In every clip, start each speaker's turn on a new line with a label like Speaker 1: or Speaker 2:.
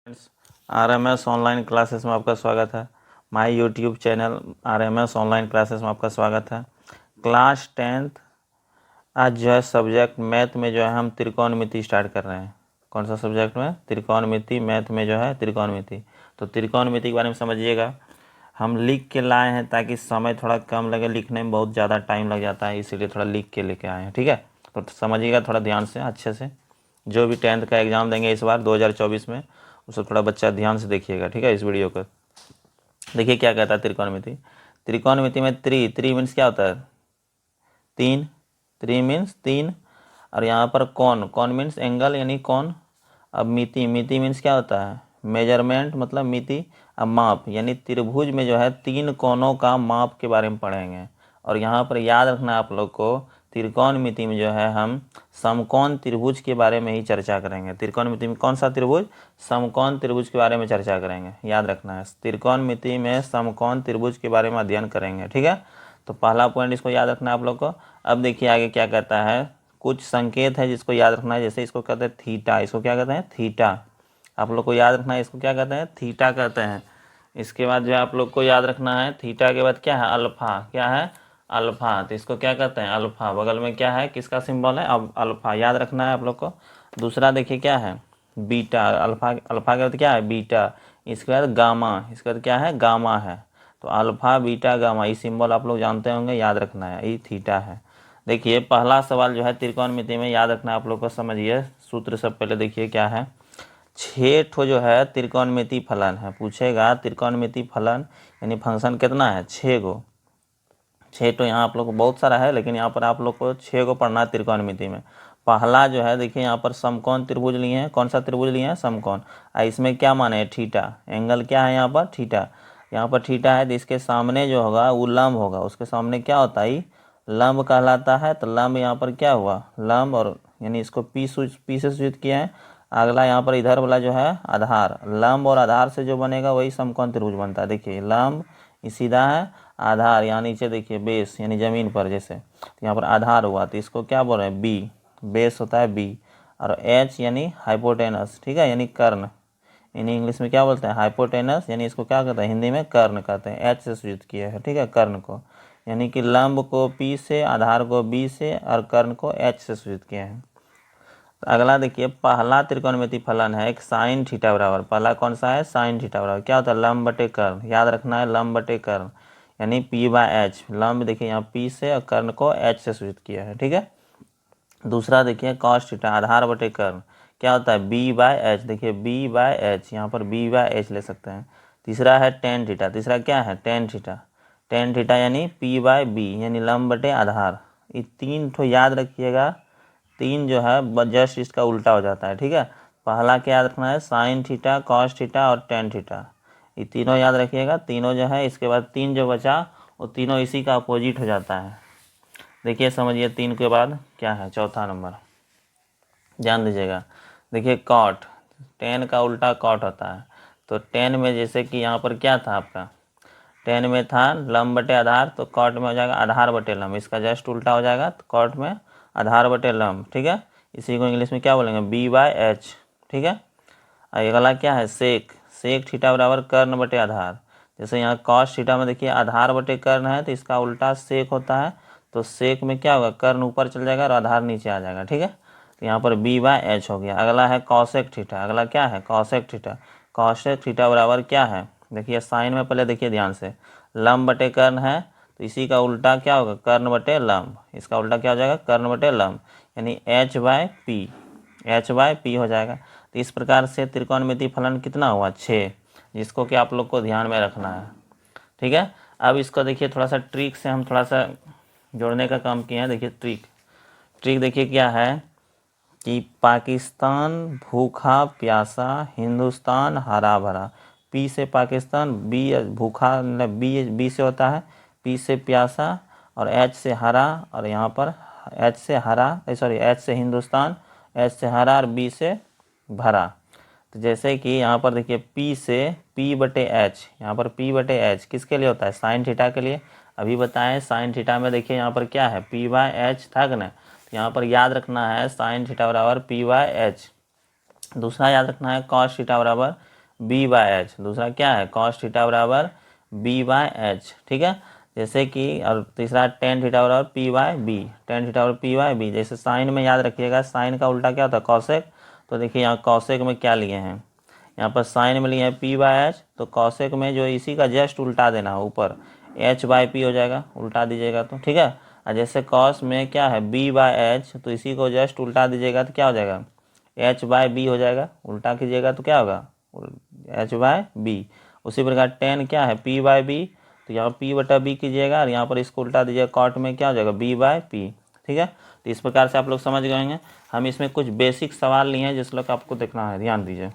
Speaker 1: Friends, RMS online classes में आपका स्वागत है। My YouTube channel RMS online classes में आपका स्वागत है। क्लास 10th आज जो है सब्जेक्ट मैथ में जो है हम त्रिकोणमिति स्टार्ट कर रहे हैं। कौन सा सब्जेक्ट में? त्रिकोणमिति। मैथ में जो है त्रिकोणमिति। तो त्रिकोणमिति के बारे में समझिएगा। हम लिख के लाए हैं ताकि समय थोड़ा कम लगे, लिखने में बहुत ज़्यादा टाइम लग जाता है, इसीलिए थोड़ा लिख के लेके आए हैं। ठीक है, तो समझिएगा थोड़ा ध्यान से, अच्छे से। जो भी 10th का एग्ज़ाम देंगे इस बार 2024 में, उसको थोड़ा बच्चा ध्यान से देखिएगा। ठीक है, इस वीडियो को देखिए क्या कहता है त्रिकोणमिति। त्रिकोणमिति में त्री मीन्स क्या होता है? तीन। त्री मीन्स तीन। और यहाँ पर कौन मीन्स एंगल यानी कौन। अब मिति मीन्स क्या होता है? मेजरमेंट मतलब मिति। अब माप यानी त्रिभुज में जो है तीन कोनों का माप के बारे में पढ़ेंगे। और यहाँ पर याद रखना आप लोग को, त्रिकोणमिति में जो है हम समकोण त्रिभुज के बारे में ही चर्चा करेंगे। त्रिकोणमिति में कौन सा त्रिभुज? समकोण त्रिभुज के बारे में चर्चा करेंगे, याद रखना है। त्रिकोणमिति में समकोण त्रिभुज के बारे में अध्ययन करेंगे। ठीक है, तो पहला पॉइंट इसको याद रखना है आप लोग को। अब देखिए आगे क्या कहता है, कुछ संकेत है जिसको याद रखना है। जैसे इसको कहते हैं थीटा, इसको क्या कहते हैं? थीटा। आप लोग को याद रखना है, इसको क्या कहते हैं? थीटा कहते हैं। इसके बाद जो आप लोग को याद रखना है, थीटा के बाद क्या है? अल्फा। क्या है? अल्फा। तो इसको क्या कहते हैं? अल्फा। बगल में क्या है? किसका सिंबल है? अब अल्फा याद रखना है आप लोग को। दूसरा देखिए क्या है? बीटा। अल्फा के बाद क्या है? बीटा। इसके बाद गामा। इसके बाद क्या है? गामा है। तो अल्फा बीटा गामा, ये सिंबल आप लोग जानते होंगे, याद रखना है, ये थीटा है। देखिए पहला सवाल जो है त्रिकोणमिति में याद रखना है आप लोग को। समझिए सूत्र सब पहले देखिए क्या है। 6 ठो जो है त्रिकोणमिति फलन है। पूछेगा त्रिकोणमिति फलन यानी फंक्शन कितना है? 6 गो। 6 तो यहाँ आप लोग को बहुत सारा है, लेकिन यहाँ पर आप लोग को 6 को पढ़ना है त्रिकोणमिति में। पहला जो है देखिए यहाँ पर समकोण त्रिभुज लिए हैं। कौन सा त्रिभुज लिए हैं? समकोण। इसमें क्या माने हैं? थीटा। एंगल क्या है यहाँ पर? थीटा। यहाँ पर थीटा है तो इसके सामने जो होगा वो लंब होगा। उसके सामने क्या होता है? लंब कहलाता है। तो लंब यहाँ पर क्या हुआ? लंब, और यानी इसको पी से सूचित किया है। अगला यहाँ पर इधर वाला जो है आधार। लंब और आधार से जो बनेगा वही समकोण त्रिभुज बनता है। देखिए लंब सीधा है, आधार यहाँ नीचे देखिए बेस यानी जमीन पर, जैसे तो यहाँ पर आधार हुआ तो इसको क्या बोल रहे हैं? बी। बेस होता है बी। और एच यानी हाइपोटेनस। ठीक है, यानी कर्ण। यानी इंग्लिश में क्या बोलते हैं? हाइपोटेनस। यानी इसको क्या कहते हैं? हिंदी में कर्ण कहते हैं। एच से सूचित किया है। ठीक है, कर्ण को। यानी कि लंब को पी से, आधार को बी से, और कर्ण को एच से सूचित किया है। तो अगला देखिए, पहला त्रिकोणमिति फलन है एक साइन थीटा बराबर। पहला कौन सा है? साइन थीटा बराबर क्या होता है? लंब बटे कर्ण। याद रखना है, लंब बटे कर्ण यानी पी बाय एच। लंब देखिए यहाँ पी से और कर्ण को एच से सूचित किया है। ठीक है, दूसरा देखिए कॉस थीटा, आधार बटे कर्ण क्या होता है? B by H. देखिए बी बाय एच, यहाँ पर बी बाय एच ले सकते हैं। तीसरा है टेन थीटा। तीसरा क्या है? Tan theta. टेन थीटा यानी पी बाय बी यानी लंब बटे आधार। ये तीन ठो याद रखिएगा। तीन जो है जस्ट इसका उल्टा हो जाता है। ठीक है, पहला क्या याद रखना है? साइन थीटा, कॉस थीटा और टेन थीटा। ये तीनों याद रखिएगा। तीनों जो है, इसके बाद तीन जो बचा वो तीनों इसी का अपोजिट हो जाता है। देखिए समझिए तीन के बाद क्या है? चौथा नंबर ध्यान दीजिएगा। देखिए कॉट, टेन का उल्टा कॉट होता है। तो टेन में जैसे कि यहाँ पर क्या था आपका? टेन में था लंब बटे आधार, तो कॉट में हो जाएगा आधार बटे लंब। इसका जस्ट उल्टा हो जाएगा, तो कॉट में आधार बटे लंब। ठीक है, इसी को इंग्लिश में क्या बोलेंगे? B by H. ठीक है, अगला क्या है? सेक। सेक थीटा बराबर कर्ण बटे आधार। जैसे यहाँ कॉस थीटा में देखिए आधार बटे कर्ण है, तो इसका उल्टा सेक होता है। तो सेक में क्या होगा? कर्ण ऊपर चल जाएगा और आधार नीचे आ जाएगा। ठीक है, तो यहाँ पर बी बाय एच हो गया। अगला है कॉसेक थीटा। अगला क्या है? Cosec theta. कॉसेक थीटा बराबर क्या है? देखिए साइन में पहले देखिए ध्यान से, लंब बटे कर्ण है, तो इसी का उल्टा क्या होगा? कर्ण बटे लंब। इसका उल्टा क्या हो जाएगा? कर्ण बटे लंब यानी H by P. H by P हो जाएगा। तो इस प्रकार से त्रिकोणमिति फलन कितना हुआ? 6, जिसको कि आप लोग को ध्यान में रखना है। ठीक है, अब इसको देखिए थोड़ा सा ट्रिक से हम थोड़ा सा जोड़ने का काम किए हैं। देखिए ट्रिक देखिए क्या है कि पाकिस्तान भूखा प्यासा, हिंदुस्तान हरा भरा। पी से पाकिस्तान, बी भूखा बी से होता है, पी से प्यासा, और एच से हरा, और यहाँ पर एच से हरा, सॉरी एच से हिंदुस्तान, एच से हरा और बी से भरा। तो जैसे कि यहाँ पर देखिए पी से पी बटे एच, यहाँ पर पी बटे एच किसके लिए होता है? साइन थीटा के लिए। अभी बताएं साइन थीटा में देखिए यहाँ पर क्या है? पी बाय एच था कि ना। तो यहाँ पर याद रखना है साइन थीटा बराबर पी बाय एच। दूसरा याद रखना है कॉस थीटा बराबर बी बाय एच, दूसरा क्या है कॉस थीटा बराबर बी बाय एच, ठीक है। जैसे कि और तीसरा टेन थीटा बराबर P by B, tan theta बराबर पी बाय बी। जैसे साइन में याद रखिएगा, साइन का उल्टा क्या होता है कॉसेक, तो देखिए यहाँ कॉसेक में क्या लिए हैं, यहाँ पर साइन में लिए हैं पी बाय एच, तो कॉसेक में जो इसी का जस्ट उल्टा देना है ऊपर, एच बाय पी हो जाएगा, उल्टा दीजिएगा तो, ठीक है। और जैसे कॉस में क्या है बी बाय एच, तो इसी को जस्ट उल्टा दीजिएगा तो क्या हो जाएगा एच बाय बी हो जाएगा, उल्टा कीजिएगा तो क्या होगा एच बाय बी। उसी प्रकार टेन क्या है पी बाय बी, तो यहाँ पी बटा बी कीजिएगा और यहाँ पर इसको उल्टा दीजिएगा, कॉट में क्या हो जाएगा बी बाय पी, ठीक है। तो इस प्रकार से आप लोग समझ गए होंगे। हम इसमें कुछ बेसिक सवाल लिए हैं जिस लोग आपको देखना है, ध्यान दीजिए।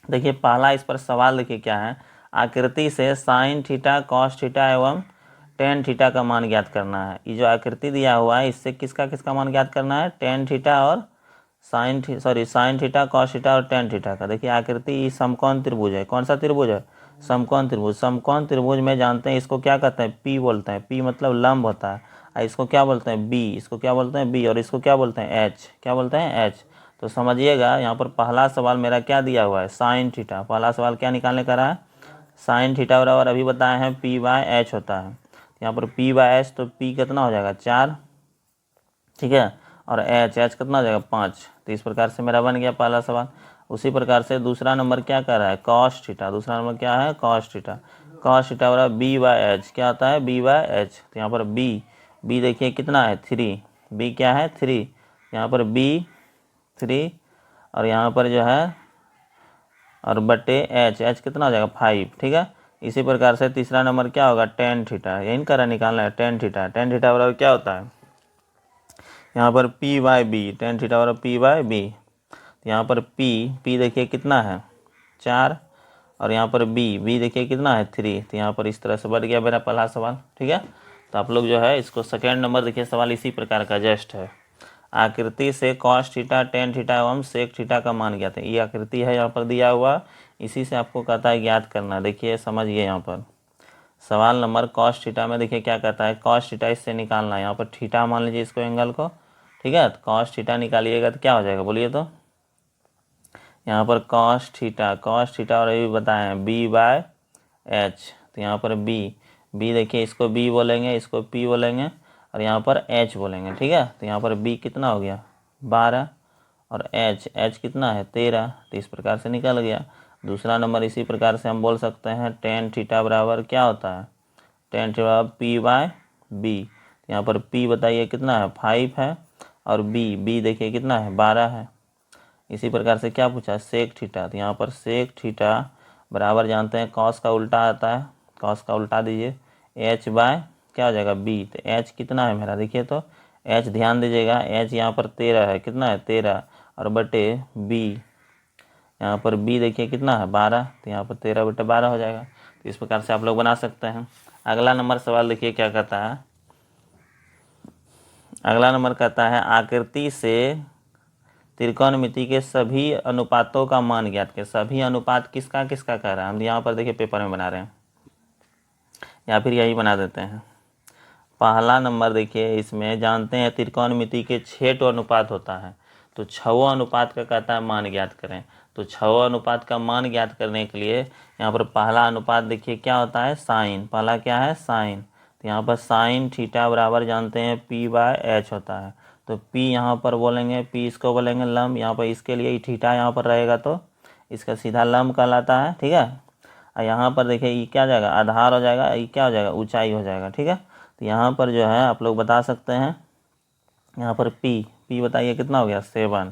Speaker 1: देखिए पहला इस पर सवाल देखिए क्या है, आकृति से साइन थीटा कॉस थीटा एवं टेन थीटा का मान ज्ञात करना है। ये जो आकृति दिया हुआ है इससे किसका किसका मान ज्ञात करना है, टेन थीटा और साइन थीटा कॉस थीटा और टेन थीटा का। देखिए आकृति समकोण त्रिभुज है, कौन सा त्रिभुज है समकोण त्रिभुज। समकोण त्रिभुज में जानते हैं इसको क्या कहते हैं पी बोलते हैं, पी मतलब लंब होता है, और इसको क्या बोलते हैं बी, इसको क्या बोलते हैं बी, और इसको क्या बोलते हैं एच, क्या बोलते हैं एच। तो समझिएगा यहाँ पर पहला सवाल मेरा क्या दिया हुआ है साइन थीटा, पहला सवाल क्या निकालने का रहा है साइन थीटा बराबर अभी बताए हैं पी बाय एच होता है, यहाँ पर पी बाय एच, तो पी कितना हो जाएगा 4, ठीक है, और एच कितना हो जाएगा 5। तो इस प्रकार से मेरा बन गया पहला सवाल। उसी प्रकार से दूसरा नंबर क्या कर रहा है कॉस थीटा, दूसरा नंबर क्या है कॉस थीटा, कॉस थीटा बराबर बी बाय एच, क्या आता है बी बाय एच। तो यहाँ पर बी देखिए कितना है 3, बी क्या है 3, यहाँ पर बी 3, और यहाँ पर जो है और बटे एच कितना हो जाएगा 5, ठीक है। इसी प्रकार से तीसरा नंबर क्या होगा टेन थीटा, यही करा निकालना है टेन थीटा, टेन थीटा बराबर क्या होता है यहाँ पर P by B, tan theta बराबर पी बाय बी। तो यहाँ पर पी देखिए कितना है 4, और यहाँ पर बी देखिए कितना है 3। तो यहाँ पर इस तरह से बढ़ गया मेरा पहला सवाल, ठीक है। तो आप लोग जो है इसको सेकेंड नंबर देखिए सवाल इसी प्रकार का जस्ट है, आकृति से कॉस थीटा टेन थीटा एवं सेक थीटा का मान ज्ञात है। ये आकृति है यहाँ पर दिया हुआ, इसी से आपको कहता है ज्ञात करना। देखिए समझिए यहाँ पर सवाल नंबर कॉस थीटा में देखिए क्या कहता है कॉस थीटा इससे निकालना है, यहाँ पर थीटा मान लीजिए इसको एंगल को, ठीक है। तो कॉस थीटा निकालिएगा तो क्या हो जाएगा बोलिए तो, यहाँ पर कॉस थीटा और ये भी बताए हैं बी बाय एच। तो यहाँ पर बी देखिए इसको बी बोलेंगे, इसको पी बोलेंगे, और यहाँ पर एच बोलेंगे, ठीक है। तो यहाँ पर बी कितना हो गया 12, और एच कितना है 13। तो इस प्रकार से निकल गया। दूसरा नंबर इसी प्रकार से हम बोल सकते हैं टेन थीटा बराबर क्या होता है टेन थीटा बराबर पी बाय बी। यहाँ पर पी बताइए कितना है 5 है, और बी देखिए कितना है 12 है। इसी प्रकार से क्या पूछा सेक थीटा, तो यहाँ पर सेक थीटा बराबर जानते हैं कॉस का उल्टा आता है, कॉस का उल्टा दीजिए एच बाय क्या हो जाएगा बी। तो एच कितना है मेरा देखिए तो एच ध्यान दीजिएगा एच यहाँ पर 13 है, कितना है 13, और बटे बी यहाँ पर बी देखिए कितना है 12, तो यहाँ पर 13 बटे 12 हो जाएगा। तो इस प्रकार से आप लोग बना सकते हैं। अगला नंबर सवाल देखिए क्या कहता है, अगला नंबर कहता है आकृति से त्रिकोणमिति के सभी अनुपातों का मान ज्ञात करें। सभी अनुपात किसका किसका कह रहा है, हम यहाँ पर देखिए पेपर में बना रहे हैं, या फिर यही बना देते हैं। पहला नंबर देखिए इसमें जानते हैं त्रिकोणमिति के 6 अनुपात होता है, तो 6 अनुपात का कहता है मान ज्ञात करें। तो 6 अनुपात का मान ज्ञात करने के लिए यहाँ पर पहला अनुपात देखिए क्या होता है साइन, पहला क्या है साइन। तो यहाँ पर साइन थीटा बराबर जानते हैं पी बाय एच होता है। तो पी यहाँ पर बोलेंगे, पी इसको बोलेंगे लंब, यहाँ पर इसके लिए थीटा यहाँ पर रहेगा तो इसका सीधा लंब कहलाता है, ठीक है। और यहाँ पर देखिए ये क्या हो जाएगा आधार हो जाएगा, ये क्या हो जाएगा ऊंचाई हो जाएगा, ठीक है। तो यहाँ पर जो है आप लोग बता सकते हैं यहाँ पर पी बताइए कितना हो गया 7,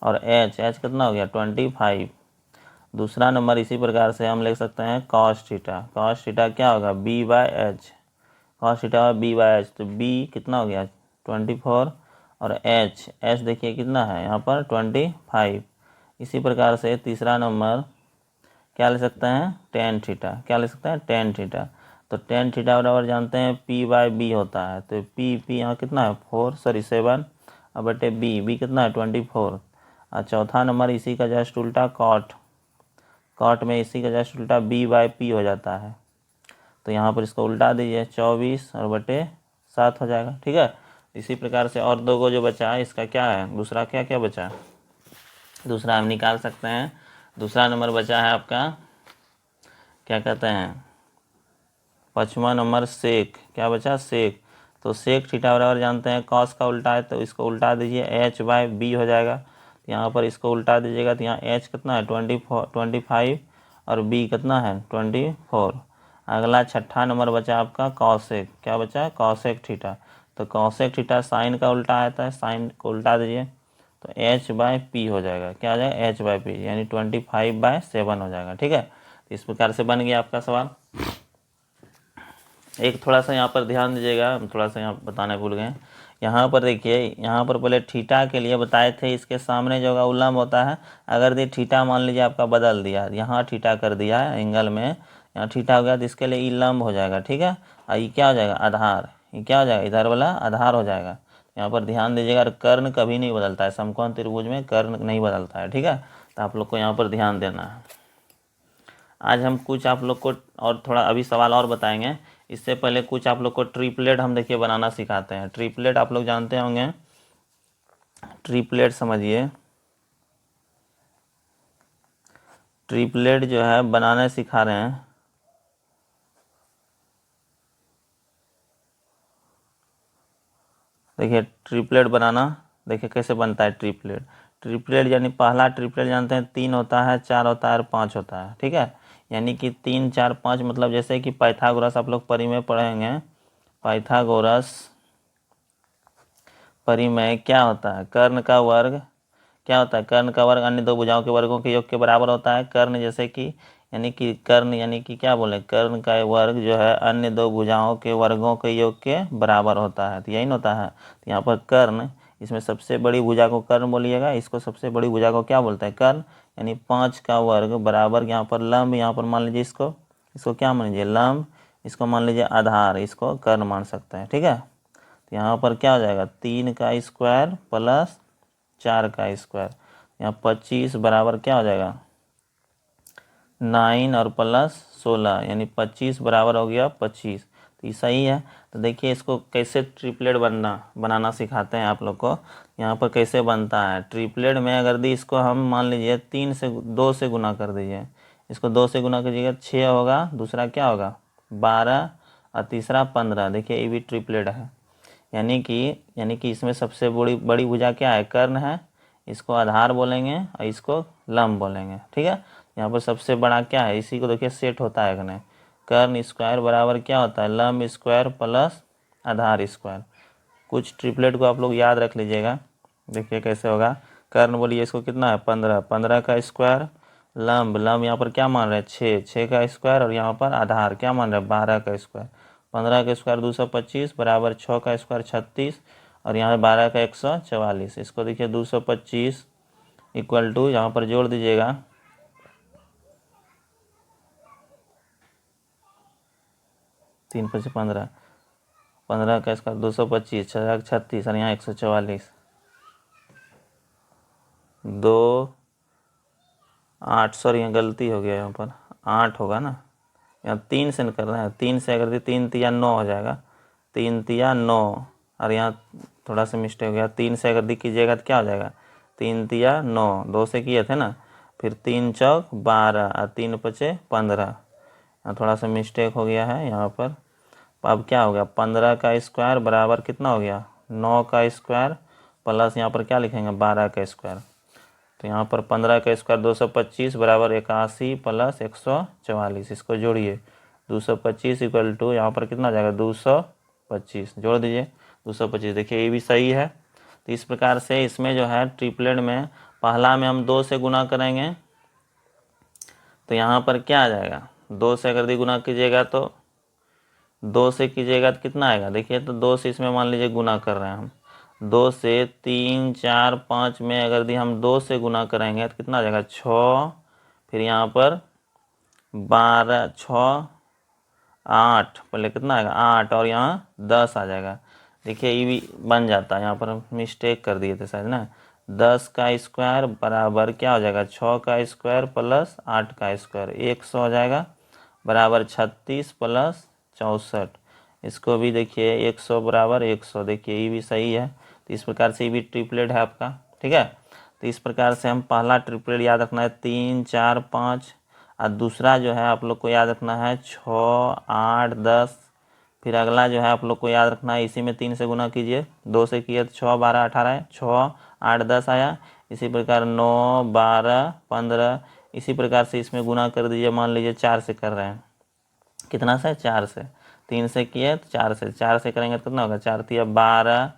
Speaker 1: और एच कितना हो गया 25। दूसरा नंबर इसी प्रकार से हम लिख सकते हैं कॉस थीटा क्या होगा B by H, cos theta B by H, तो बी कितना हो गया 24, और एच देखिए कितना है यहाँ पर 25। इसी प्रकार से तीसरा नंबर क्या ले सकते हैं टेन थीटा, क्या ले सकते हैं टेन थीटा। तो टेन थीटा बराबर जानते हैं पी बाय बी होता है, तो पी यहाँ कितना है 7, और बटे बी कितना है 24। और चौथा नंबर इसी का जस्ट उल्टा कॉट में इसी का जस्ट उल्टा बी बाय पी हो जाता है। तो यहाँ पर इसको उल्टा दीजिए 24 और बटे 7 हो जाएगा, ठीक है। इसी प्रकार से और 2 को जो बचा है इसका क्या है दूसरा क्या क्या बचा, दूसरा हम निकाल सकते हैं दूसरा नंबर बचा है आपका क्या कहते हैं, 5वां नंबर सेक, क्या बचा सेक। तो सेक थीटा बराबर जानते हैं कॉस का उल्टा है, तो इसको उल्टा दीजिए h/b हो जाएगा। यहाँ पर इसको उल्टा दीजिएगा तो यहाँ h कितना है 25 और b कितना है 24। अगला छठा नंबर बचा आपका कॉसेक, क्या बचा कॉसेक थीटा। तो कॉसेक थीटा साइन का उल्टा आता है, साइन को उल्टा दीजिए तो h/p हो जाएगा, क्या हो जाएगा h/p, यानी 25/7 हो जाएगा। ठीक है, तो इस प्रकार से बन गया आपका सवाल। एक थोड़ा सा यहाँ पर ध्यान दीजिएगा, हम थोड़ा सा यहाँ बताने भूल गए। यहाँ पर देखिए, यहाँ पर पहले थीटा के लिए बताए थे, इसके सामने जो उल्लंब होता है, अगर ये थीटा मान लीजिए आपका बदल दिया, यहाँ थीटा कर दिया है एंगल में, यहाँ थीटा हो गया तो इसके लिए ई लंब हो जाएगा। ठीक है, और ये क्या हो जाएगा आधार, ये क्या हो जाएगा इधर वाला आधार हो जाएगा। यहाँ पर ध्यान दीजिएगा, कर्ण कभी नहीं बदलता है, समकोण त्रिभुज में कर्ण नहीं बदलता है। ठीक है, तो आप लोग को यहाँ पर ध्यान देना है। आज हम कुछ आप लोग को और थोड़ा अभी सवाल और बताएंगे, इससे पहले कुछ आप लोग को ट्रिपलेट हम देखिए बनाना सिखाते हैं। ट्रिपलेट आप लोग जानते होंगे, ट्रिपलेट समझिए, ट्रिपलेट जो है बनाने सिखा रहे हैं। देखिए ट्रिपलेट बनाना, देखिए कैसे बनता है ट्रिपलेट। ट्रिपलेट यानी पहला ट्रिपलेट जानते हैं 3 होता है, 4 होता है और 5 होता है। ठीक है, यानी कि 3 4 5 मतलब जैसे कि पाइथागोरस आप लोग परिमेय पढ़ेंगे, पाइथागोरस परिमेय क्या होता है, कर्ण का वर्ग क्या होता है, कर्ण का वर्ग अन्य दो भुजाओं के वर्गों के योग के बराबर होता है। कर्ण जैसे कि यानी कि कर्ण यानी कि क्या बोले, कर्ण का वर्ग जो है अन्य दो भुजाओं के वर्गों के योग के बराबर होता है, तो यही होता है। तो यहाँ पर कर्ण, इसमें सबसे बड़ी भुजा को कर्ण बोलिएगा, इसको सबसे बड़ी भुजा को क्या बोलते हैं कर्ण, यानी 5 का वर्ग बराबर यहाँ पर लंब, यहाँ पर मान लीजिए इसको इसको क्या मान लीजिए लंब, इसको मान लीजिए आधार, इसको कर्ण मान सकते हैं। ठीक है, तो यहाँ पर क्या हो जाएगा 3 का स्क्वायर प्लस 4 का स्क्वायर, यहाँ 25 बराबर क्या हो जाएगा 9 और प्लस 16, यानी 25 बराबर हो गया 25। तो ये सही है। तो देखिए इसको कैसे ट्रिपलेट बनाना सिखाते हैं आप लोग को। यहाँ पर कैसे बनता है ट्रिपलेट में, अगर दी इसको हम मान लीजिए 2 से गुना कर दीजिए, इसको 2 से गुना कीजिएगा 6 होगा, दूसरा क्या होगा 12 और तीसरा 15। देखिए ये भी ट्रिपलेट है, यानी कि इसमें सबसे बड़ी भुजा क्या है कर्ण है, इसको आधार बोलेंगे और इसको लंब बोलेंगे। ठीक है, यहाँ पर सबसे बड़ा क्या है, इसी को देखिए सेट होता है कर्ण, कर्ण स्क्वायर बराबर क्या होता है लंब स्क्वायर प्लस आधार स्क्वायर। कुछ ट्रिपलेट को आप लोग याद रख लीजिएगा। देखिए कैसे होगा, कर्ण बोलिए इसको कितना है 15, 15 का स्क्वायर, लंब यहाँ पर क्या मान रहे हैं 6, 6 का स्क्वायर, और यहाँ पर आधार क्या मान रहे हैं 12 का स्क्वायर। 15 का स्क्वायर 225 बराबर 6 का स्क्वायर 36, और यहाँ 12 का 144। इसको देखिए 225 इक्वल टू यहाँ पर जोड़ दीजिएगा 3 5 15, 15 का स्क्वायर 225, 6 36 और यहाँ 144, 2 8, सॉरी यहाँ गलती हो गया, यहाँ पर 8 होगा ना, यहाँ 3 से करना है, 3 से अगर 3 तिया 9 हो जाएगा, 3 तिया 9, और यहाँ थोड़ा सा मिस्टेक हो गया, 3 से अगर कीजिएगा तो क्या हो जाएगा 3 तिया 9, 2 से किए थे ना, फिर 3 चौक 12 और 3 पचे 15, यहाँ थोड़ा सा मिस्टेक हो गया है यहाँ पर। अब क्या हो गया 15 का स्क्वायर बराबर कितना हो गया 9 का स्क्वायर प्लस यहाँ पर क्या लिखेंगे 12 का स्क्वायर। तो यहाँ पर 15 का स्क्वायर 225 बराबर 81 प्लस 144, इसको जोड़िए 225 इक्वल टू यहाँ पर कितना जाएगा 225, जोड़ दीजिए 225। देखिए ये भी सही है। तो इस प्रकार से इसमें जो है ट्रिपलेट में पहला में हम 2 से गुना करेंगे, तो यहाँ पर क्या आ जाएगा 2 से अगर गुना कीजिएगा तो 2 से कीजिएगा तो कितना आएगा, देखिए तो 2 से इसमें मान लीजिए गुना कर रहे हैं हम, 2 से 3 4 5 में अगर हम 2 से गुना करेंगे तो कितना आ जाएगा 6, फिर यहाँ पर 12 6 8, पहले कितना आएगा 8 और यहाँ 10 आ जाएगा। देखिए ये भी बन जाता है, यहाँ पर हम मिस्टेक कर दिए थे शायद ना, 10 का स्क्वायर बराबर क्या हो जाएगा 6 का स्क्वायर प्लस 8 का स्क्वायर 100 हो जाएगा, बराबर 36 प्लस 64। इसको भी देखिए 100 बराबर 100, देखिए ये भी सही है। तो इस प्रकार से ये भी ट्रिपलेट है आपका। ठीक है, तो इस प्रकार से हम पहला ट्रिपलेट याद रखना है 3, 4, 5, और दूसरा जो है आप लोग को याद रखना है 6, 8, 10। फिर अगला जो है आप लोग को याद रखना है, इसी में 3 से गुना कीजिए, 2 से किए तो 6, 12, 18 है, 6, 8, 10 आया। इसी प्रकार 9, 12, 15, इसी प्रकार से इसमें गुना कर दीजिए। मान लीजिए 4 से कर रहे हैं, कितना से? 4 से। 3 से किए तो 4 से करेंगे तो कितना होगा? 4 तिया 12,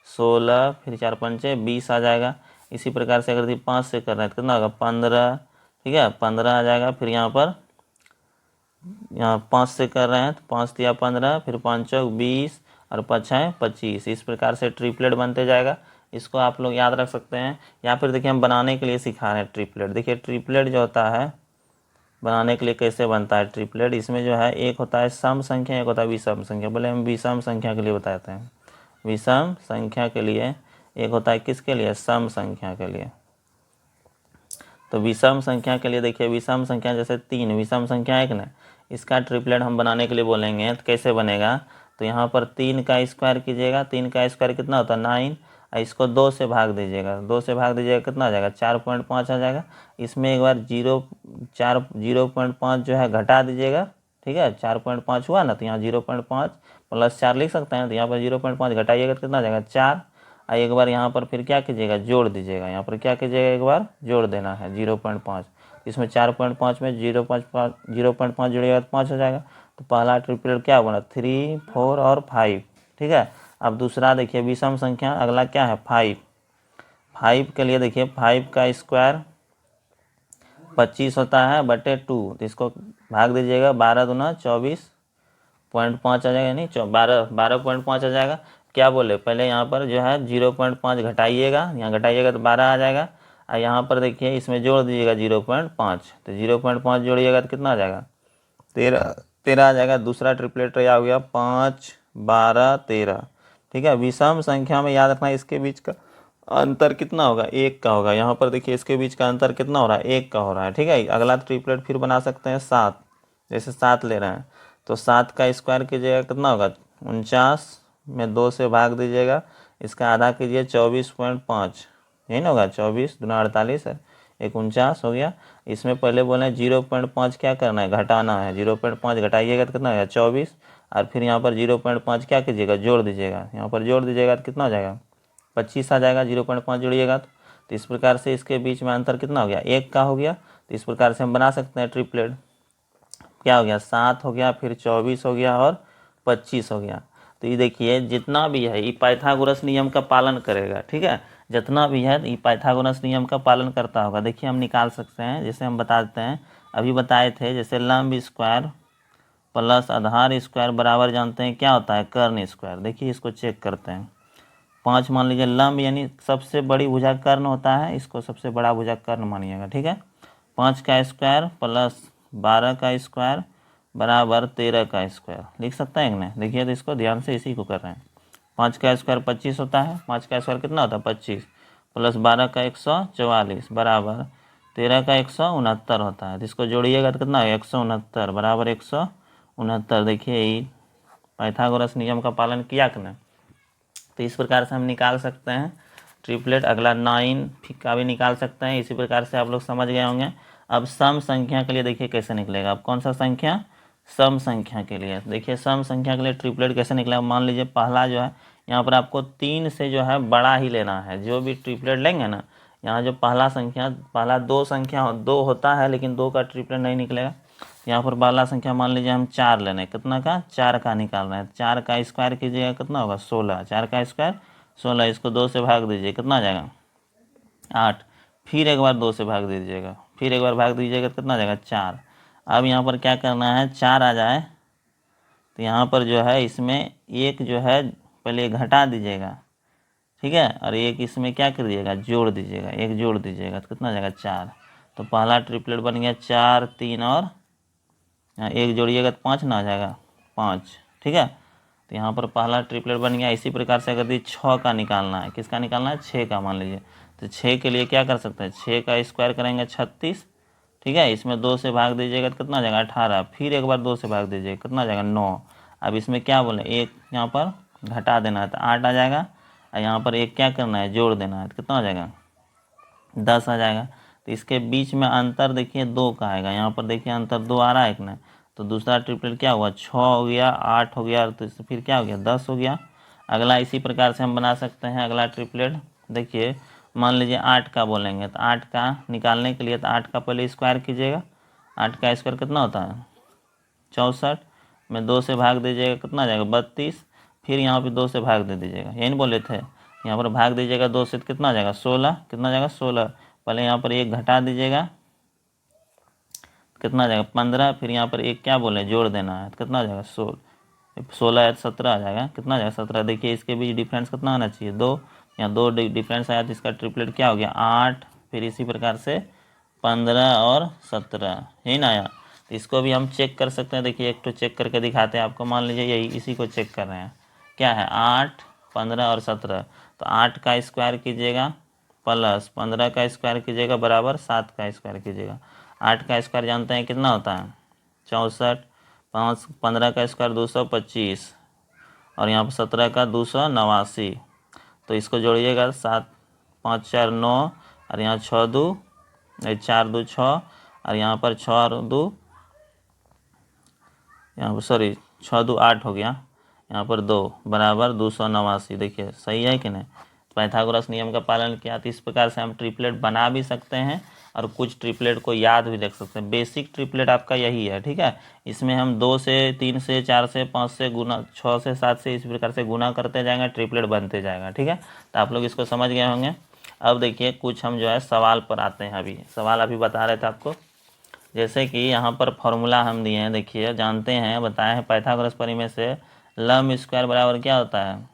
Speaker 1: 16, फिर 4 पंचे 20 आ जाएगा। इसी प्रकार से अगर 5 से कर रहे हैं तो कितना होगा? 15, ठीक है, 15 आ जाएगा। फिर यहाँ 5 से कर रहे हैं तो 5 तिया 15, फिर 5 चौक 20 और 5 है 25। इस प्रकार से ट्रिपलेट बनते जाएगा। इसको आप लोग याद रख सकते हैं। या फिर देखिए हम बनाने के लिए सिखा रहे हैं ट्रिपलेट। देखिए ट्रिपलेट जो होता है बनाने के लिए कैसे बनता है ट्रिपलेट, इसमें जो है एक होता है सम संख्या, एक होता है विषम संख्या। बोले हम विषम संख्या के लिए बताते हैं। विषम संख्या के लिए एक होता है, किसके लिए? सम संख्या के लिए। तो विषम संख्या के लिए देखिए, विषम संख्या जैसे 3 विषम संख्या है कि ना, इसका ट्रिपलेट हम बनाने के लिए बोलेंगे तो कैसे बनेगा? तो यहाँ पर 3 का स्क्वायर कीजिएगा। 3 का स्क्वायर कितना होता है? 9। और इसको 2 से भाग दीजिएगा। 2 से भाग दीजिएगा कितना आ जाएगा? 4.5 आ जाएगा। इसमें एक बार 0.5 जो है घटा दीजिएगा, ठीक है। 4.5 हुआ ना, तो यहाँ 0.5 प्लस 4 लिख सकते हैं। तो यहाँ पर 0.5 घटाइएगा तो कितना आ जाएगा? 4। और एक बार यहाँ पर फिर क्या कीजिएगा? जोड़ दीजिएगा। यहाँ पर क्या कीजिएगा? एक बार जोड़ देना है 0.5। इसमें 4.5 में 0.5 जोड़िएगा तो 5 हो जाएगा। तो पहला ट्रिपलेट क्या बना? 3, 4 और 5, ठीक है। अब दूसरा देखिए विषम संख्या, अगला क्या है? 5। 5 के लिए देखिए 5 का स्क्वायर 25 होता है बटे 2। तो इसको भाग दीजिएगा, 12 दूना 24.5 आ जाएगा, यानी 12.5 आ जाएगा। क्या बोले? पहले यहाँ पर जो है 0.5 घटाइएगा, यहाँ घटाइएगा तो 12 आ जाएगा। और यहाँ पर देखिए इसमें जोड़ दीजिएगा 0.5। तो 0.5 जोड़िएगा तो कितना आ जाएगा? 13 आ जाएगा। दूसरा ट्रिपलेट आ गया 5, 12, 13, ठीक है। विषम संख्या में याद रखना इसके बीच का अंतर कितना होगा? 1 का होगा। यहाँ पर देखिए इसके बीच का अंतर कितना हो रहा है? 1 का हो रहा है, ठीक है। अगला ट्रिपलेट फिर बना सकते हैं 7। जैसे 7 ले रहे हैं तो 7 का स्क्वायर कीजिएगा, कितना होगा? 49 में 2 से भाग दीजिएगा, इसका आधा कीजिए 24.5, यही ना होगा? 24 दूना 48 है, 49 हो गया। इसमें पहले बोले 0.5 क्या करना है? घटाना है। 0.5 घटाइएगा तो कितना हो गया? 24। और फिर यहाँ पर 0.5 क्या कीजिएगा? जोड़ दीजिएगा। यहाँ पर जोड़ दीजिएगा तो कितना हो जाएगा? 25 आ जाएगा। 0.5 जोड़िएगा तो इस प्रकार से इसके बीच में अंतर कितना हो गया? 1 का हो गया। तो इस प्रकार से हम बना सकते हैं ट्रिपलेट। क्या हो गया? 7 हो गया, फिर 24 हो गया और 25 हो गया। तो ये देखिए जितना भी है ये पाइथागोरस नियम का पालन करेगा, ठीक है। जितना भी है ये पाइथागोरस नियम का पालन करता होगा। देखिए हम निकाल सकते हैं, जैसे हम बता देते हैं, अभी बताए थे, जैसे लंब स्क्वायर प्लस आधार स्क्वायर बराबर जानते हैं क्या होता है? कर्ण स्क्वायर। देखिए इसको चेक करते हैं। 5 मान लीजिए लंब यानी सबसे बड़ी भुजा कर्ण होता है, इसको सबसे बड़ा भुजा कर्ण मानिएगा, ठीक है। 5 का स्क्वायर प्लस 12 का स्क्वायर बराबर 13 का स्क्वायर लिख सकते हैं कि नहीं? देखिए तो इसको ध्यान से इसी को कर रहे हैं। 5 का स्क्वायर 25 होता है। 5 का स्क्वायर कितना होता है? 25 प्लस 12 का 144 बराबर 13 का 169 होता है। तो इसको जोड़िएगा तो कितना है? 169 बराबर 169। देखिए पाइथागोरस नियम का पालन किया कि नहीं? तो इस प्रकार से हम निकाल सकते हैं ट्रिपलेट। अगला 9 का भी निकाल सकते हैं। इसी प्रकार से आप लोग समझ गए होंगे। अब सम संख्या के लिए देखिए कैसे निकलेगा। अब कौन सा संख्या? सम संख्या के लिए। देखिए सम संख्या के लिए ट्रिपलेट कैसे निकलेगा। मान लीजिए पहला जो है यहाँ पर आपको 3 से जो है बड़ा ही लेना है। जो भी ट्रिपलेट लेंगे ना, यहाँ जो पहला 2 संख्या 2 होता है, लेकिन 2 का ट्रिपलेट नहीं निकलेगा। यहाँ पर पहला संख्या मान लीजिए हम 4 लेने, कितना का? 4 का निकाल रहे हैं। 4 का स्क्वायर कीजिएगा कितना होगा? 16। 4 का स्क्वायर 16, इसको 2 से भाग दीजिए, कितना आ जाएगा? 8। फिर एक बार 2 से भाग दीजिएगा, फिर एक बार भाग दीजिएगा तो कितना आ जाएगा? 4। अब यहाँ पर क्या करना है? 4 आ जाए तो यहाँ पर जो है इसमें एक जो है पहले घटा दीजिएगा, ठीक है। और एक इसमें क्या कर दीजिएगा? जोड़ दीजिएगा। एक जोड़ दीजिएगा तो कितना आ जाएगा? 4। तो पहला ट्रिपलेट बन गया 4, 3 और यहाँ एक जोड़िएगा तो 5 ना आ जाएगा? 5, ठीक है। तो यहाँ पर पहला ट्रिपलेट बन गया। इसी प्रकार से अगर 6 का निकालना है, किसका निकालना है? 6 का मान लीजिए। तो 6 के लिए क्या कर सकते हैं? 6 का स्क्वायर करेंगे 36, ठीक है। इसमें 2 से भाग दीजिएगा तो कितना आ जाएगा? 18। फिर एक बार 2 से भाग दीजिएगा, कितना आ जाएगा? 9। अब इसमें क्या बोले? एक यहाँ पर घटा देना है तो 8 आ जाएगा। और यहाँ पर एक क्या करना है? जोड़ देना है तो कितना आ जाएगा? 10 आ जाएगा। तो इसके बीच में अंतर देखिए 2 का आएगा, यहाँ पर देखिए अंतर 2 आ रहा है एक ना। तो दूसरा ट्रिपलेट क्या हुआ, 6 हो गया, 8 हो गया, तो इससे फिर क्या हो गया, 10 हो गया। अगला इसी प्रकार से हम बना सकते हैं अगला ट्रिपलेट। देखिए मान लीजिए 8 का बोलेंगे, तो 8 का निकालने के लिए तो 8 का पहले स्क्वायर कीजिएगा। 8 का स्क्वायर कितना होता है, 64 में 2 से भाग दीजिएगा, कितना आ जाएगा, 32। फिर यहाँ पे 2 से भाग दे दीजिएगा, यही नहीं बोले थे, यहाँ पर भाग दीजिएगा 2 से, तो कितना आ जाएगा, 16। कितना आ जाएगा, 16। पहले यहाँ पर 1 घटा दीजिएगा, कितना आ जाएगा, 15। फिर यहाँ पर एक क्या बोले, जोड़ देना है, तो कितना आ जाएगा, 16। 16 है तो 17 आ जाएगा, कितना आ जाएगा, 17। देखिए इसके बीच डिफरेंस कितना आना चाहिए, 2। यहाँ 2 डिफरेंस आया तो इसका ट्रिपलेट क्या हो गया, 8। फिर इसी प्रकार से 15 और 17, यही ना आया। तो इसको भी हम चेक कर सकते हैं। देखिए एक तो चेक करके दिखाते हैं आपको, मान लीजिए यही इसी को चेक कर रहे हैं, क्या है, 8, 15 और 17। तो 8 का स्क्वायर कीजिएगा प्लस 15 का स्क्वायर कीजिएगा बराबर 7 का स्क्वायर कीजिएगा। 8 का स्क्वायर जानते हैं कितना होता है, 64। 15 का स्क्वायर 225, और यहाँ पर 17 का 289। तो इसको जोड़िएगा, 7 5 4 9, और यहाँ 6 2 4 2 6, और यहाँ पर 6 और 2, यहाँ पर सॉरी 6 2 8 हो गया, यहाँ पर 2 बराबर 289। देखिए सही है कि नहीं। पाइथागोरस नियम का पालन किया, तो इस प्रकार से हम ट्रिपलेट बना भी सकते हैं और कुछ ट्रिपलेट को याद भी रख सकते हैं। बेसिक ट्रिपलेट आपका यही है, ठीक है। इसमें हम 2 से 3 से 4 से 5 से गुना, 6 से 7 से इस प्रकार से गुना करते जाएंगे, ट्रिपलेट बनते जाएगा, ठीक है। तो आप लोग इसको समझ गए होंगे। अब देखिए कुछ हम जो है सवाल पर आते हैं। अभी सवाल अभी बता रहे थे आपको, जैसे कि यहाँ पर फॉर्मूला हम दिए हैं, देखिए जानते हैं, बताए हैं पाइथागोरस परिमेय से लंब स्क्वायर बराबर क्या होता है,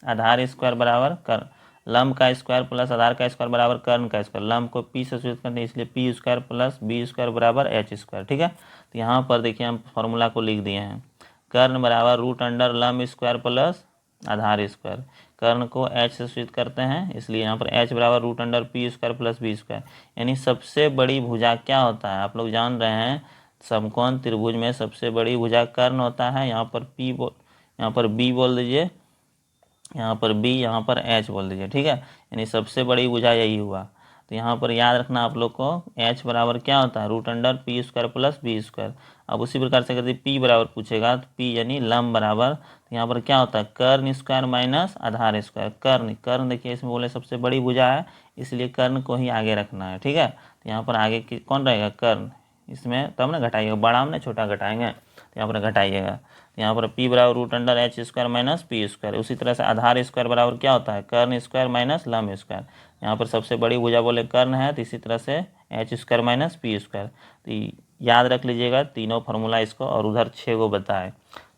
Speaker 1: आधार स्क्वायर बराबर कर, लंब का स्क्वायर प्लस आधार का स्क्वायर बराबर कर्ण का स्क्वायर। लंब को पी से सूचित करते हैं, इसलिए P square plus B square बराबर एच स्क्वायर, ठीक है। तो यहाँ पर देखिए हम फॉर्मूला को लिख दिए हैं, कर्ण बराबर रूट अंडर लंब स्क्वायर प्लस आधार स्क्वायर। कर्ण को एच से सूचित करते हैं, इसलिए यहाँ पर एच बराबर root under P square plus B square. यानी सबसे बड़ी भुजा क्या होता है, आप लोग जान रहे हैं, समकोण त्रिभुज में सबसे बड़ी भुजा कर्ण होता है। यहाँ पर पी बोल, यहाँ पर बी बोल दीजिए, यहाँ पर बी, यहाँ पर एच बोल दीजिए, ठीक है। यानी सबसे बड़ी भुजा यही हुआ। तो यहाँ पर याद रखना आप लोग को, एच बराबर क्या होता है, root under P square plus B square. अब उसी प्रकार से यदि पी बराबर पूछेगा, तो पी यानी लंब बराबर, तो यहाँ पर क्या होता है, कर्ण स्क्वायर माइनस आधार स्क्वायर। कर्ण, कर्ण देखिए इसमें बोले सबसे बड़ी भुजा है, इसलिए कर्ण को ही आगे रखना है, ठीक है। तो यहाँ पर आगे कौन रहेगा, कर्ण। इसमें तब ना घटाइएगा, बड़ा में छोटा घटाएंगे, तो यहाँ पर घटाइएगा। यहाँ पर p बराबर root under H square minus P square. उसी तरह से आधार स्क्वायर बराबर क्या होता है, कर्ण स्क्वायर माइनस लंब स्क्वायर। यहाँ पर सबसे बड़ी भुजा बोले कर्ण है, तो इसी तरह से H square minus P square. तो याद रख लीजिएगा तीनों फार्मूला इसको, और उधर 6 को बताए।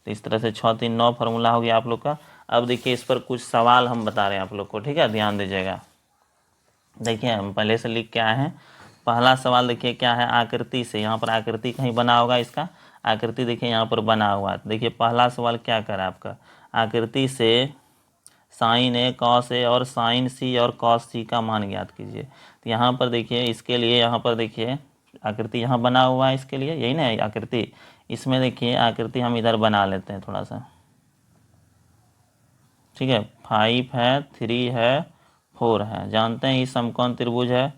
Speaker 1: तो इस तरह से 6 3 9 फार्मूला हो गया आप लोग का। अब देखिए इस पर कुछ सवाल हम बता रहे हैं आप लोग को, ठीक है, ध्यान दीजिएगा। देखिए हम पहले से लिख के आए हैं। पहला सवाल देखिए क्या है, आकृति से, यहाँ पर आकृति कहीं बना होगा, इसका आकृति देखिए यहाँ पर बना हुआ है। देखिए पहला सवाल क्या करा आपका, आकृति से साइन ए कॉस ए और साइन सी और कॉस सी का मान ज्ञात कीजिए। तो यहाँ पर देखिए इसके लिए, यहाँ पर देखिए आकृति यहाँ बना हुआ है, इसके लिए यही ना आकृति। इसमें देखिए आकृति हम इधर बना लेते हैं थोड़ा सा, ठीक है। 5 है, 3 है, 4 है। जानते हैं ये समकोण त्रिभुज है।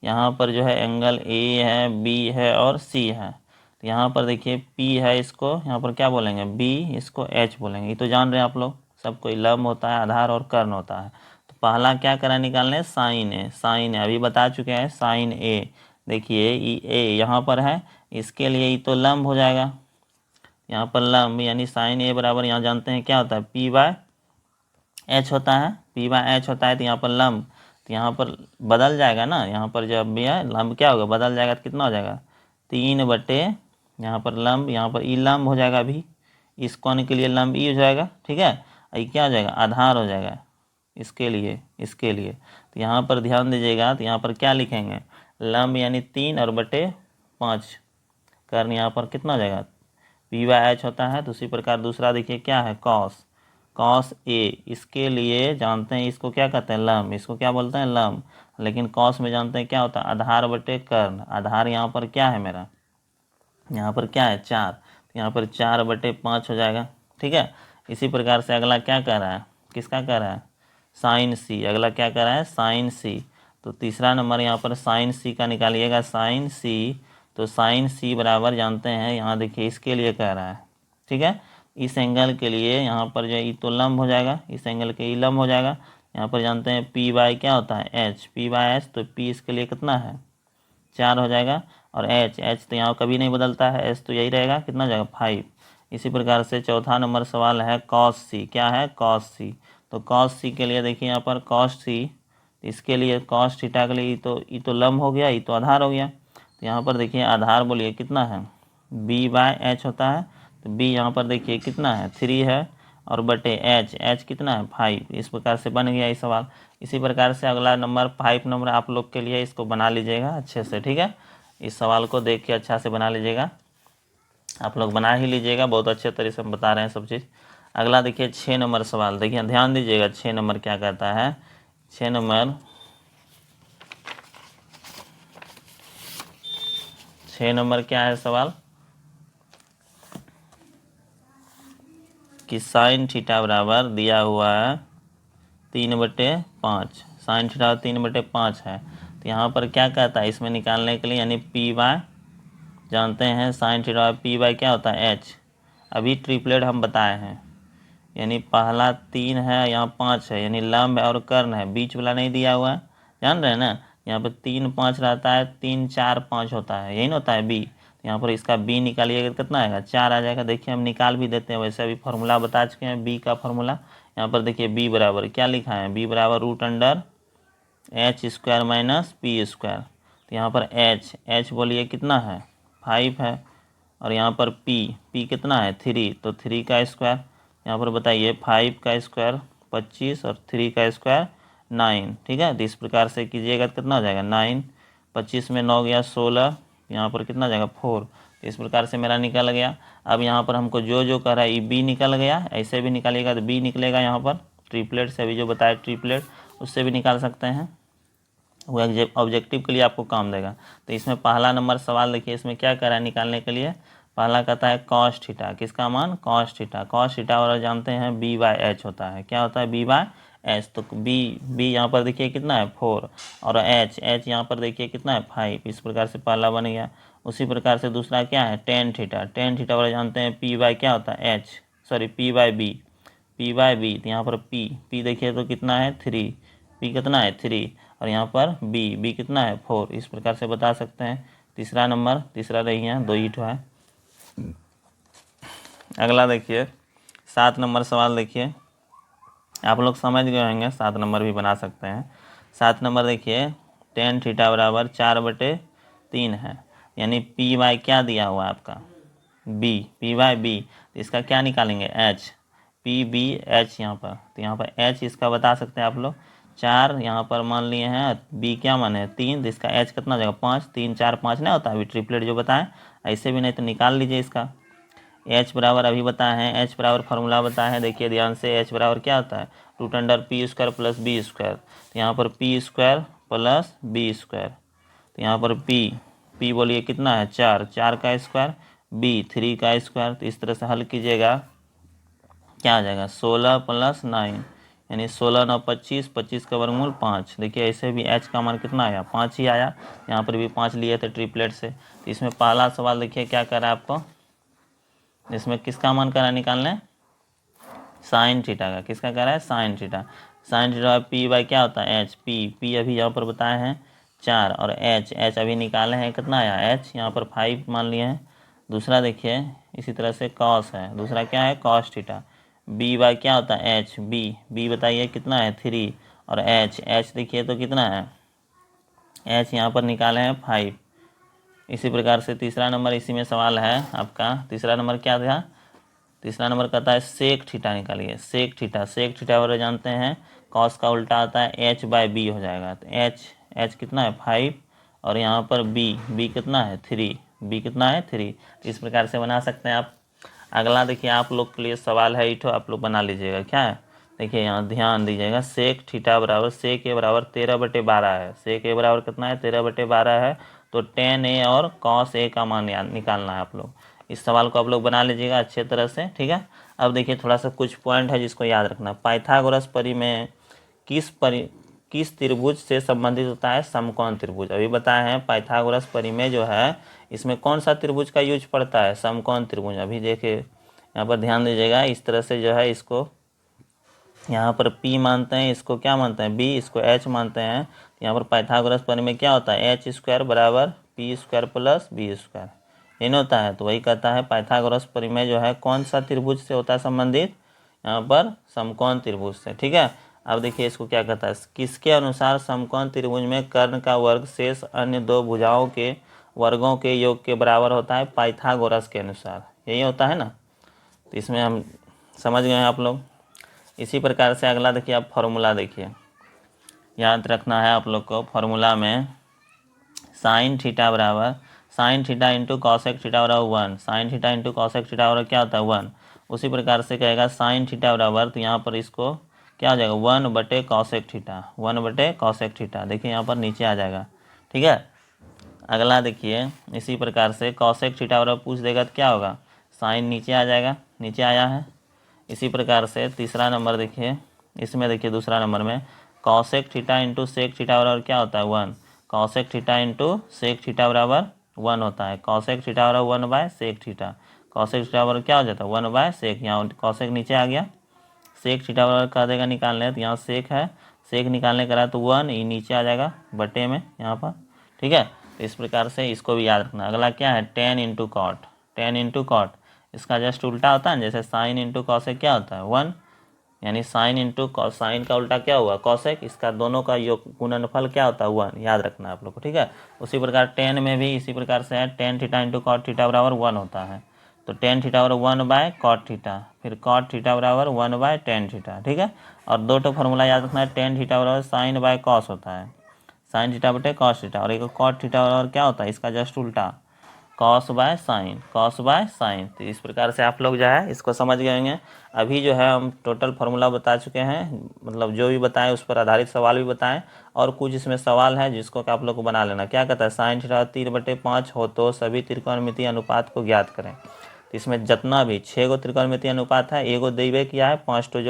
Speaker 1: यहाँ पर जो है एंगल ए है, बी है और सी है। तो यहाँ पर देखिए पी है, इसको यहाँ पर क्या बोलेंगे, बी, इसको एच बोलेंगे। ये तो जान रहे हैं आप लोग, सब कोई लंब होता है, आधार और कर्ण होता है। तो पहला क्या करा निकालने, साइन ए। साइन ए अभी बता चुके हैं, साइन ए। देखिए ए यहाँ पर है, इसके लिए ये तो लंब हो जाएगा, यहाँ पर लंब, यानी साइन ए बराबर, यहाँ जानते हैं क्या होता है, पी बाय एच होता है, पी बाय एच होता है। तो यहाँ पर लंब, तो यहाँ पर बदल जाएगा ना, यहाँ पर जब भी है लंब क्या होगा, बदल जाएगा, तो कितना हो जाएगा, 3 बटे, यहाँ पर लंब, यहाँ पर ई लंब हो जाएगा। अभी इस कोण के लिए लंब ई हो जाएगा, ठीक है। ये क्या हो जाएगा, आधार हो जाएगा इसके लिए, इसके लिए। तो यहाँ पर ध्यान दीजिएगा, तो यहाँ पर क्या लिखेंगे, लंब यानी 3 और बटे 5, कर्ण यहाँ पर कितना हो जाएगा, पी बाय एच होता है। तो उसी प्रकार दूसरा देखिए क्या है, कॉस, कॉस ए, इसके लिए जानते हैं इसको क्या कहते हैं, लंब, इसको क्या बोलते हैं, लंब। लेकिन कॉस में जानते हैं क्या होता है, आधार बटे कर्ण। आधार यहाँ पर क्या है मेरा, यहाँ पर क्या है, 4, तो यहाँ पर 4 बटे 5 हो जाएगा, ठीक है। इसी प्रकार से अगला क्या कह रहा है, किसका कह रहा है, साइन सी। अगला क्या कह रहा है, साइन सी। तो तीसरा नंबर यहाँ पर साइन सी का निकालिएगा, साइन सी। तो साइन सी बराबर जानते हैं, यहाँ देखिए इसके लिए कह रहा है, ठीक है। इस एंगल के लिए यहाँ पर जो ई तो लंब हो जाएगा, इस एंगल के ई लंब हो जाएगा। यहाँ पर जानते हैं पी बाई क्या होता है, एच, पी बाई एच। तो पी इसके लिए कितना है, 4 हो जाएगा। और एच, एच तो यहाँ कभी नहीं बदलता है, एच तो यही रहेगा, कितना हो जाएगा 5। इसी प्रकार से चौथा नंबर सवाल है कॉस सी, क्या है कॉस सी। तो कॉस सी के लिए देखिए यहाँ पर कॉस सी, इसके लिए कॉस थीटा के लिए ई तो लंब हो गया, ई तो आधार हो गया। तो यहाँ पर देखिए आधार बोलिए कितना है, बी बाय एच होता है। तो बी यहाँ पर देखिए कितना है 3 है, और बटे एच, एच कितना है 5। इस प्रकार से बन गया ये सवाल। इसी प्रकार से अगला नंबर 5 नंबर आप लोग के लिए, इसको बना लीजिएगा अच्छे से, ठीक है। इस सवाल को देख के अच्छा से बना लीजिएगा, आप लोग बना ही लीजिएगा, बहुत अच्छे तरीके से हम बता रहे हैं सब चीज़। अगला देखिए 6 नंबर सवाल, देखिए ध्यान दीजिएगा 6 नंबर क्या कहता है। 6 नंबर क्या है सवाल कि साइन थीटा बराबर दिया हुआ है 3/5, साइन थीटा 3/5 है। तो यहाँ पर क्या कहता है इसमें निकालने के लिए, यानी पी बाय जानते हैं साइन थीटा पी बाय क्या होता है एच। अभी ट्रिपलेट हम बताए हैं, यानी पहला 3 है, यहाँ 5 है, यानी लंब है और कर्ण है, बीच वाला नहीं दिया हुआ है, जान रहे हैं ना। यहाँ पर 3 5 रहता है, 3 4 5 होता है, यही ना होता है बी। यहाँ पर इसका बी निकालिएगा कितना आएगा, 4 आ जाएगा। देखिए हम निकाल भी देते हैं, वैसे अभी फार्मूला बता चुके हैं बी का फार्मूला। यहाँ पर देखिए बी बराबर क्या लिखा है, बी बराबर √(h² माइनस p²। तो यहाँ पर एच बोलिए कितना है 5 है, और यहाँ पर पी कितना है 3, तो 3 का स्क्वायर। यहाँ पर बताइए 5 का स्क्वायर 25 और 3 का स्क्वायर 9, ठीक है। तो इस प्रकार से कीजिएगा तो कितना हो जाएगा 9, 25 में 9 गया 16, यहाँ पर कितना जाएगा 4। तो इस प्रकार से मेरा निकल गया। अब यहाँ पर हमको जो कह रहा है ये बी निकल गया, ऐसे भी निकालिएगा तो बी निकलेगा। यहाँ पर ट्रिपलेट से अभी जो बताया ट्रिपलेट, उससे भी निकाल सकते हैं, वो ऑब्जेक्टिव के लिए आपको काम देगा। तो इसमें पहला नंबर सवाल देखिए, इसमें क्या कर रहा है निकालने के लिए, पहला कहता है कॉस थीटा, किसका मान कॉस थीटा। कॉस थीटा और जानते हैं बी बाय एच होता है, क्या होता है बी बाय एच। तो बी यहाँ पर देखिए कितना है 4, और एच यहाँ पर देखिए कितना है 5। इस प्रकार से पहला बन गया। उसी प्रकार से दूसरा क्या है टेन थीटा वाला जानते हैं पी बाय क्या होता है H, sorry P by B, तो यहाँ पर पी देखिए तो कितना है 3, पी कितना है 3, और यहाँ पर बी कितना है 4। इस प्रकार से बता सकते हैं। तीसरा नहीं है, 2 ही ठो है। अगला देखिए 7 नंबर सवाल, देखिए आप लोग समझ गए होंगे, 7 नंबर भी बना सकते हैं। 7 नंबर देखिए टेन थीटा बराबर 4/3 है, यानी पी बाय क्या दिया हुआ है आपका पी बाय बी। तो इसका क्या निकालेंगे एच, पी बी एच यहाँ पर। तो यहाँ पर एच इसका बता सकते हैं आप लोग 4, यहाँ पर मान लिए हैं बी क्या मान है 3, तो इसका एच कितना जाएगा 5, 3 4 5 नहीं होता अभी ट्रिपलेट जो बताएं, ऐसे भी नहीं तो निकाल लीजिए इसका। एच बराबर अभी बताए हैं, एच बराबर फार्मूला बताए हैं, देखिए ध्यान से। एच बराबर क्या होता है √(p² प्लस b²। तो यहाँ पर p² प्लस b²। तो यहाँ पर पी बोलिए कितना है 4 का स्क्वायर, बी 3 का स्क्वायर। तो इस तरह से हल कीजिएगा, क्या आ जाएगा 16 प्लस 9, यानी 16 9 25, 25 का वर्गमूल 5। देखिए ऐसे भी एच का मान कितना आया 5 ही आया, यहाँ पर भी 5 लिए थे ट्रिपलेट से। तो इसमें पहला सवाल देखिए क्या कर रहा है आपको, इसमें किसका मान करा निकालना, साइन थीटा का। किसका कह रहा है साइन थीटा पी बाय क्या होता है एच, पी अभी यहाँ पर बताए हैं 4, और एच अभी निकाले हैं कितना आया एच यहाँ पर 5 मान लिए हैं। दूसरा देखिए इसी तरह से कॉस है, दूसरा क्या है कॉस थीटा। बी बाय क्या होता है एच, बी बताइए कितना है 3, और एच देखिए तो कितना है एच यहाँ पर निकाले हैं 5। इसी प्रकार से तीसरा नंबर इसी में सवाल है आपका। तीसरा नंबर क्या था, तीसरा नंबर कहता है सेक थीटा निकालिए, सेक थीटा वाले जानते हैं कॉस का उल्टा आता है एच बाय बी हो जाएगा। तो एच कितना है 5, और यहाँ पर बी कितना है 3, इस प्रकार से बना सकते हैं आप। अगला देखिए आप लोग के लिए सवाल है इठो, आप लोग बना लीजिएगा। क्या है देखिए यहाँ ध्यान दीजिएगा, सेक थीटा बराबर सेक ए बराबर 13/12 है। सेक ए बराबर कितना है 13/12 है। तो tan ए और cos ए का मान निकालना है आप लोग। इस सवाल को आप लोग बना लीजिएगा अच्छे तरह से, ठीक है। अब देखिए थोड़ा सा कुछ पॉइंट है जिसको याद रखना। पाइथागोरस परी में किस त्रिभुज से संबंधित होता है? समकोण त्रिभुज। अभी बताए हैं पाइथागोरस परिमेय जो है इसमें कौन सा त्रिभुज का यूज पड़ता है? समकोण त्रिभुज। अभी देखिए यहाँ पर ध्यान दीजिएगा, इस तरह से जो है इसको यहाँ पर P मानते हैं, इसको क्या मानते हैं? B, इसको H मानते हैं। तो यहाँ पर पाइथागोरस परिमेय क्या होता है? H स्क्वायर बराबर P square plus B square, ये नहीं होता है। तो वही कहता है पाइथागोरस परिमेय जो है कौन सा त्रिभुज से होता है संबंधित? यहाँ पर समकोण त्रिभुज से। ठीक है, अब देखिए इसको क्या कहता है, किसके अनुसार समकोण त्रिभुज में कर्ण का वर्ग शेष अन्य दो भुजाओं के वर्गों के योग के बराबर होता है? पाइथागोरस के अनुसार। यही होता है ना, तो इसमें हम समझ गए हैं आप लोग। इसी प्रकार से अगला देखिए आप फॉर्मूला देखिए, याद रखना है आप लोग को। फॉर्मूला में साइन थीटा बराबर sine theta into cosec theta बराबर 1, sine theta into cosec theta बराबर क्या होता है? 1। उसी प्रकार से कहेगा साइन थीटा बराबर, तो यहाँ पर इसको क्या हो जाएगा? 1/कॉसेक थीटा, 1/कॉसेक थीटा। देखिए यहाँ पर नीचे आ जाएगा। ठीक है, अगला देखिए इसी प्रकार से कॉसेक थीटा बराबर पूछ देगा तो क्या होगा? साइन नीचे आ जाएगा, नीचे आया है। इसी प्रकार से तीसरा नंबर देखिए, इसमें देखिए दूसरा नंबर में cosec theta into sec theta बराबर क्या होता है? 1। Cosec theta into sec theta बराबर 1 होता है। कॉसेक थीटा बराबर 1/सेक थीटा, कॉसेक थीटा बराबर क्या हो जाता है? 1/सेक। यहाँ कॉसेक नीचे आ गया, सेक थीटा बराबर कर देगा निकालने, तो यहाँ सेक है, सेक निकालने करा तो 1 ये नीचे आ जाएगा बटे में यहाँ पर। ठीक है, तो इस प्रकार से इसको भी याद रखना। अगला क्या है? Tan into cot, tan into cot इसका जस्ट उल्टा होता है, जैसे साइन इंटू कॉसेक क्या होता है? 1, यानी साइन इंटू कॉस, साइन का उल्टा क्या हुआ? कॉसेक। इसका दोनों का योग गुणनफल क्या होता है? 1। याद रखना है आप लोग को। ठीक है, उसी प्रकार टेन में भी इसी प्रकार से है, tan theta into cot theta बराबर 1 होता है। तो टेन थीटा बराबर 1/कॉट थीटा, फिर कॉट थीटा बराबर 1/टेन थीटा। ठीक है, और दो तो फॉर्मूला याद रखना है, टेन थीटा बराबर साइन बाय कॉस होता है, साइन थीटा बटे कॉस थीटा, और एक कॉट थीटा बराबर क्या होता है? इसका जस्ट उल्टा, cos by sine, cos by sine. तो इस प्रकार से आप लोग जो है इसको समझ गए होंगे। अभी जो है हम टोटल फार्मूला बता चुके हैं, मतलब जो भी बताएं उस पर आधारित सवाल भी बताएं, और कुछ इसमें सवाल है जिसको कि आप लोग को बना लेना। क्या कहता है? साइन थीटा 3/5 हो तो सभी त्रिकोणमितीय अनुपात को ज्ञात करें। तो इसमें जितना भी 6 गो त्रिकोणमितीय अनुपात है, एगो देवे किया है, 5 तो जो